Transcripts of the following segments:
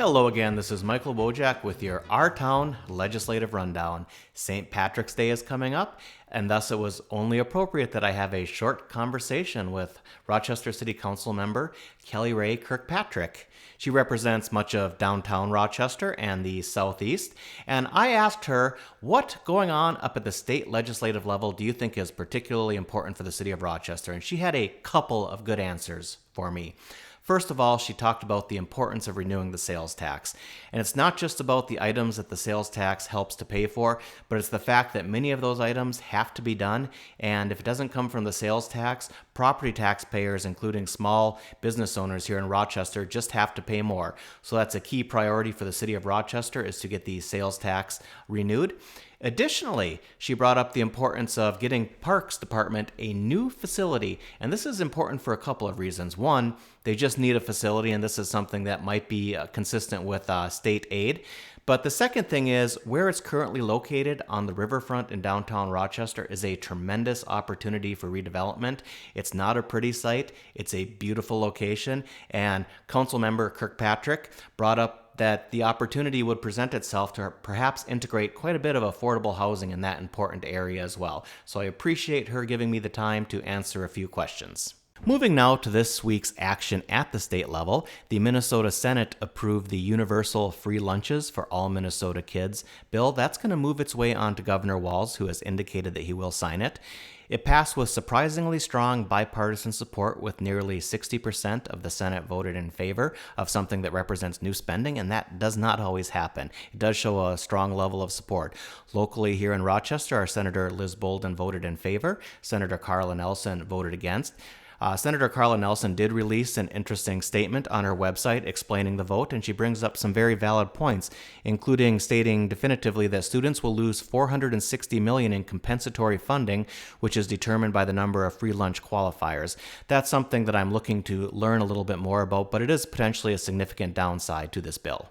Hello again, this is Michael Wojcik with your Our Town Legislative Rundown. St. Patrick's Day is coming up, and thus it was only appropriate that I have a short conversation with Rochester City Council member Kelly Ray Kirkpatrick. She represents much of downtown Rochester and the southeast, and I asked her, what going on up at the state legislative level do you think is particularly important for the city of Rochester? And she had a couple of good answers for me. First of all, she talked about the importance of renewing the sales tax. And it's not just about the items that the sales tax helps to pay for, but it's the fact that many of those items have to be done. And if it doesn't come from the sales tax, property taxpayers, including small business owners here in Rochester, just have to pay more. So that's a key priority for the city of Rochester, is to get the sales tax renewed. Additionally, she brought up the importance of getting Parks Department a new facility, and this is important for a couple of reasons. One, they just need a facility, and this is something that might be consistent with state aid. But the second thing is, where it's currently located on the riverfront in downtown Rochester is a tremendous opportunity for redevelopment. It's not a pretty site, it's a beautiful location, and Councilmember Kirkpatrick brought up that the opportunity would present itself to perhaps integrate quite a bit of affordable housing in that important area as well. So I appreciate her giving me the time to answer a few questions. Moving now to this week's action at the state level, the Minnesota Senate approved the Universal Free Lunches for All Minnesota Kids bill. That's going to move its way on to Governor Walz, who has indicated that he will sign it. It passed with surprisingly strong bipartisan support, with nearly 60% of the Senate voted in favor of something that represents new spending, and that does not always happen. It does show a strong level of support. Locally here in Rochester, our Senator Liz Bolden voted in favor. Senator Carla Nelson voted against. Senator Carla Nelson did release an interesting statement on her website explaining the vote, and she brings up some very valid points, including stating definitively that students will lose $460 million in compensatory funding, which is determined by the number of free lunch qualifiers. That's something that I'm looking to learn a little bit more about, but it is potentially a significant downside to this bill.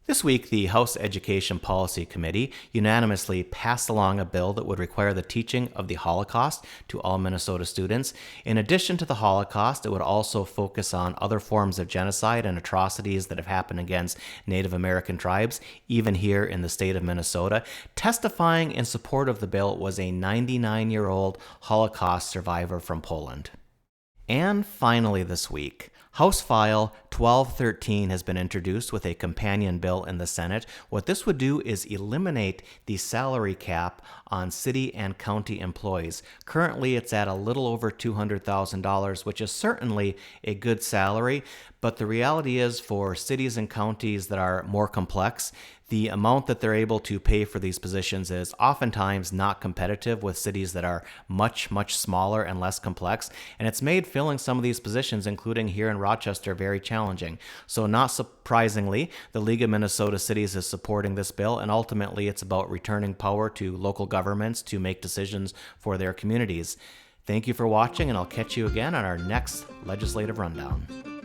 This week, the House Education Policy Committee unanimously passed along a bill that would require the teaching of the Holocaust to all Minnesota students. In addition to the Holocaust, it would also focus on other forms of genocide and atrocities that have happened against Native American tribes, even here in the state of Minnesota. Testifying in support of the bill was a 99-year-old Holocaust survivor from Poland. And finally this week, House File 1213 has been introduced with a companion bill in the Senate. What this would do is eliminate the salary cap on city and county employees. Currently, it's at a little over $200,000, which is certainly a good salary, but the reality is, for cities and counties that are more complex, the amount that they're able to pay for these positions is oftentimes not competitive with cities that are much, much smaller and less complex. And it's made filling some of these positions, including here in Rochester, very challenging. So not surprisingly, the League of Minnesota Cities is supporting this bill, and ultimately it's about returning power to local governments to make decisions for their communities. Thank you for watching, and I'll catch you again on our next Legislative Rundown.